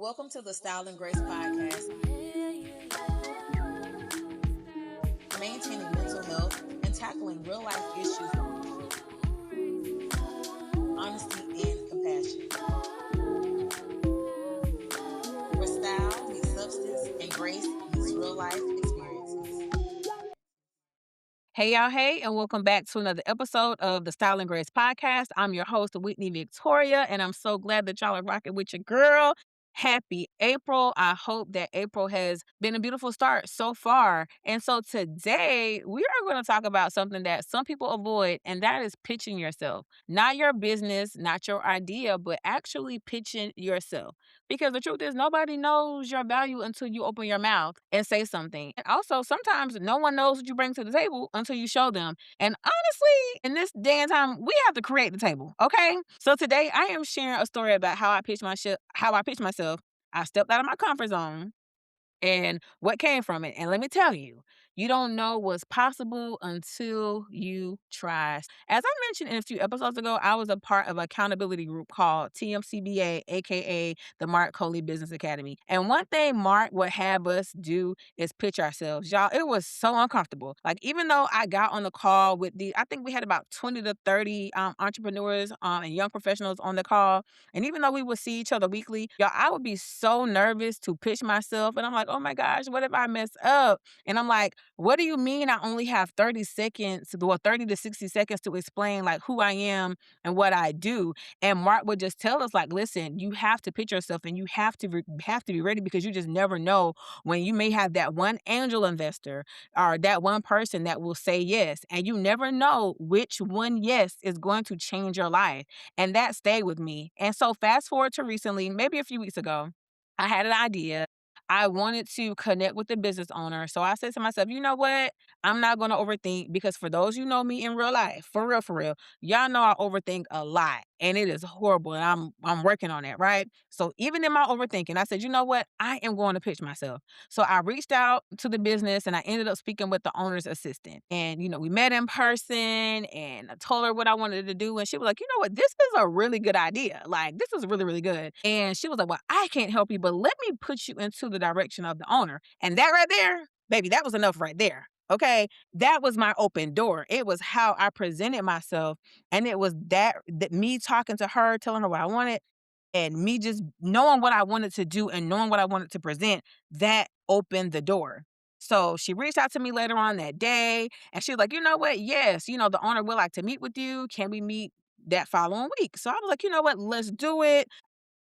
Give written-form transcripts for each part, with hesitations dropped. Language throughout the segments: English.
Welcome to the Style and Grace podcast, maintaining mental health and tackling real life issues, honesty and compassion. Where style meets substance and grace meets real life experiences. Hey, y'all. Hey, and welcome back to another episode of the Style and Grace podcast. I'm your host, Whitney Victoria, and I'm so glad that y'all are rocking with your girl. Happy April. I hope that April has been a beautiful start so far. And so today we are going to talk about something that some people avoid, and that is pitching yourself. Not your business, not your idea, but actually pitching yourself. Because the truth is, nobody knows your value until you open your mouth and say something. And also, sometimes no one knows what you bring to the table until you show them. And honestly, in this day and time, we have to create the table. Okay. So today I am sharing a story about how I pitched myself. I stepped out of my comfort zone and what came from it. And let me tell you, you don't know what's possible until you try. As I mentioned in a few episodes ago, I was a part of an accountability group called TMCBA, aka the Marc Coley Business Academy. And one thing Mark would have us do is pitch ourselves. Y'all, it was so uncomfortable. Like, even though I got on the call with I think we had about 20 to 30 entrepreneurs and young professionals on the call. And even though we would see each other weekly, y'all, I would be so nervous to pitch myself. And I'm like, oh my gosh, what if I mess up? And I'm like, what do you mean I only have 30 seconds, or 30 to 60 seconds to explain like who I am and what I do? And Mark would just tell us like, listen, you have to pitch yourself and you have to be ready, because you just never know when you may have that one angel investor or that one person that will say yes. And you never know which one yes is going to change your life. And that stayed with me. And so fast forward to recently, maybe a few weeks ago, I had an idea. I wanted to connect with the business owner. So I said to myself, you know what? I'm not going to overthink, because for those you know me in real life, for real, y'all know I overthink a lot and it is horrible. And I'm working on that, right? So even in my overthinking, I said, you know what? I am going to pitch myself. So I reached out to the business and I ended up speaking with the owner's assistant. And, we met in person and I told her what I wanted to do. And she was like, you know what? This is a really good idea. Like, this is really, really good. And she was like, well, I can't help you, but let me put you into the direction of the owner. And that right there, baby, that was enough right there. Okay. That was my open door. It was how I presented myself. And it was that me talking to her, telling her what I wanted, and me just knowing what I wanted to do and knowing what I wanted to present, that opened the door. So she reached out to me later on that day and she was like, you know what? Yes, the owner would like to meet with you. Can we meet that following week? So I was like, you know what? Let's do it.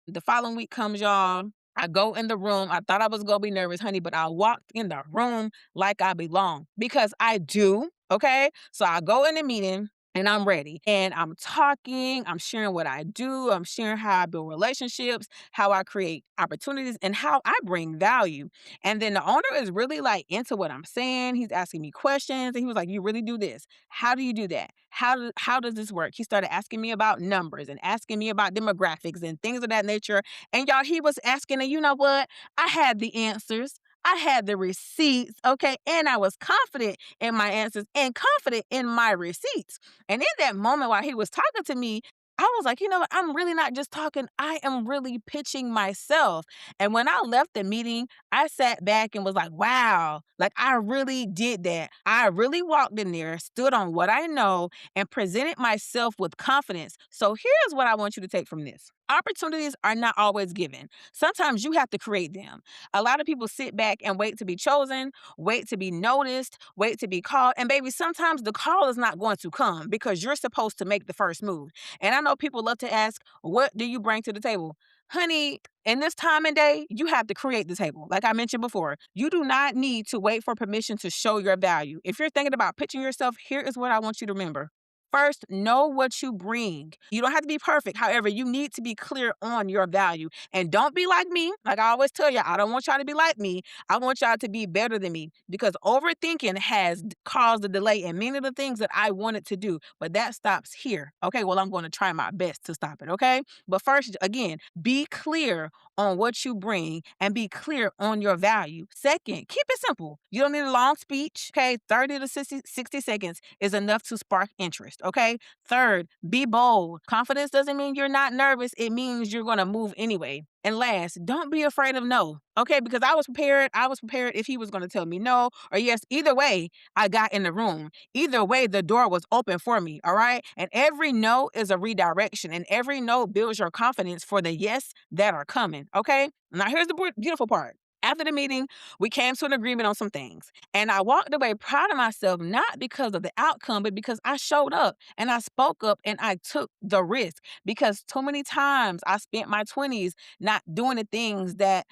The following week comes, y'all. I go in the room. I thought I was going to be nervous, honey, but I walked in the room like I belong, because I do. Okay. So I go in the meeting and I'm ready and I'm talking. I'm sharing what I do. I'm sharing how I build relationships, how I create opportunities, and how I bring value. And then the owner is really like into what I'm saying. He's asking me questions and he was like, you really do this? How do you do that? How does this work? He started asking me about numbers and asking me about demographics and things of that nature. And y'all, he was asking, and you know what? I had the answers. I had the receipts, okay? And I was confident in my answers and confident in my receipts. And in that moment while he was talking to me, I was like, you know what? I'm really not just talking. I am really pitching myself. And when I left the meeting, I sat back and was like, wow, like I really did that. I really walked in there, stood on what I know, and presented myself with confidence. So here's what I want you to take from this. Opportunities are not always given. Sometimes you have to create them. A lot of people sit back and wait to be chosen, wait to be noticed, wait to be called. And baby, sometimes the call is not going to come because you're supposed to make the first move. And I know people love to ask, what do you bring to the table? Honey, in this time and day, you have to create the table. Like I mentioned before, you do not need to wait for permission to show your value. If you're thinking about pitching yourself, here is what I want you to remember. First, know what you bring. You don't have to be perfect. However, you need to be clear on your value. And don't be like me. Like I always tell you, I don't want y'all to be like me. I want y'all to be better than me, because overthinking has caused a delay in many of the things that I wanted to do. But that stops here. Okay, well, I'm going to try my best to stop it. Okay. But first, again, be clear on what you bring and be clear on your value. Second, keep it simple. You don't need a long speech. Okay. 30 to 60 seconds is enough to spark interest. first, okay? Third, be bold. Confidence doesn't mean you're not nervous. It means you're going to move anyway. And last, don't be afraid of no. Okay, because I was prepared. I was prepared if he was going to tell me no or yes. Either way, I got in the room. Either way, the door was open for me. All right. And every no is a redirection, and every no builds your confidence for the yes that are coming. Okay. Now, here's the beautiful part. After the meeting, we came to an agreement on some things. And I walked away proud of myself, not because of the outcome, but because I showed up and I spoke up and I took the risk. Because too many times I spent my 20s not doing the things that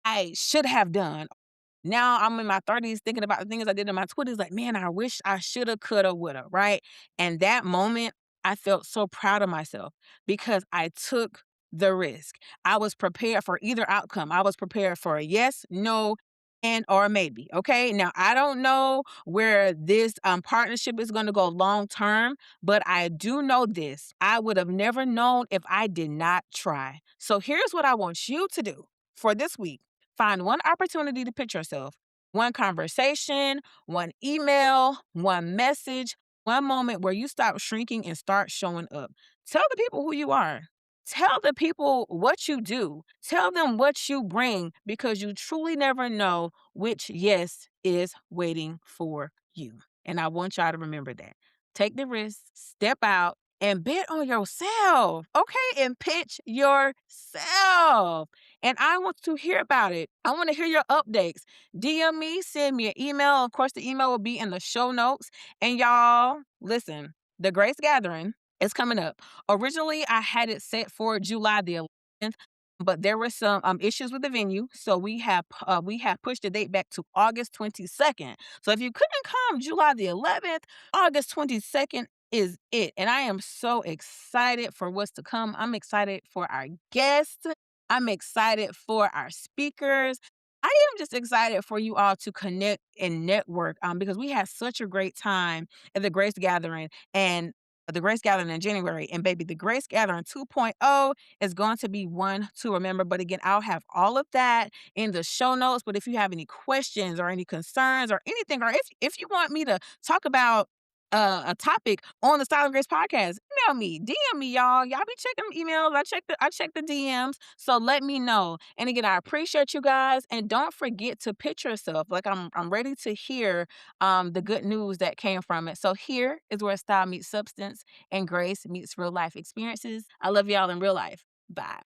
I should have done. Now I'm in my 30s thinking about the things I did in my 20s, like, man, I wish I shoulda, coulda, woulda, right? And that moment, I felt so proud of myself because I took the risk. I was prepared for either outcome. I was prepared for a yes, no, and or maybe. Okay. Now I don't know where this partnership is going to go long term, but I do know this. I would have never known if I did not try. So here's what I want you to do for this week. Find one opportunity to pitch yourself, one conversation, one email, one message, one moment where you stop shrinking and start showing up. Tell the people who you are. Tell the people what you do. Tell them what you bring because you truly never know which yes is waiting for you. And I want y'all to remember that. Take the risk, step out, and bet on yourself. Okay. And pitch yourself. And I want to hear about it. I want to hear your updates. DM me, send me an email. Of course, the email will be in the show notes. And y'all, listen, the Grace Gathering is coming up. Originally, I had it set for July the 11th, but there were some issues with the venue, so we have pushed the date back to August 22nd. So if you couldn't come July the 11th, August 22nd is it. And I am so excited for what's to come. I'm excited for our guests. I'm excited for our speakers. I am just excited for you all to connect and network because we had such a great time at the Grace Gathering and the Grace Gathering in January. And baby, the Grace Gathering 2.0 is going to be one to remember. But again, I'll have all of that in the show notes. But if you have any questions or any concerns or anything, or if you want me to talk about a topic on the Style and Grace podcast, email me, DM me, y'all. Y'all be checking emails. I check the DMs. So let me know. And again, I appreciate you guys. And don't forget to pitch yourself. Like I'm ready to hear the good news that came from it. So here is where style meets substance and grace meets real life experiences. I love y'all in real life. Bye.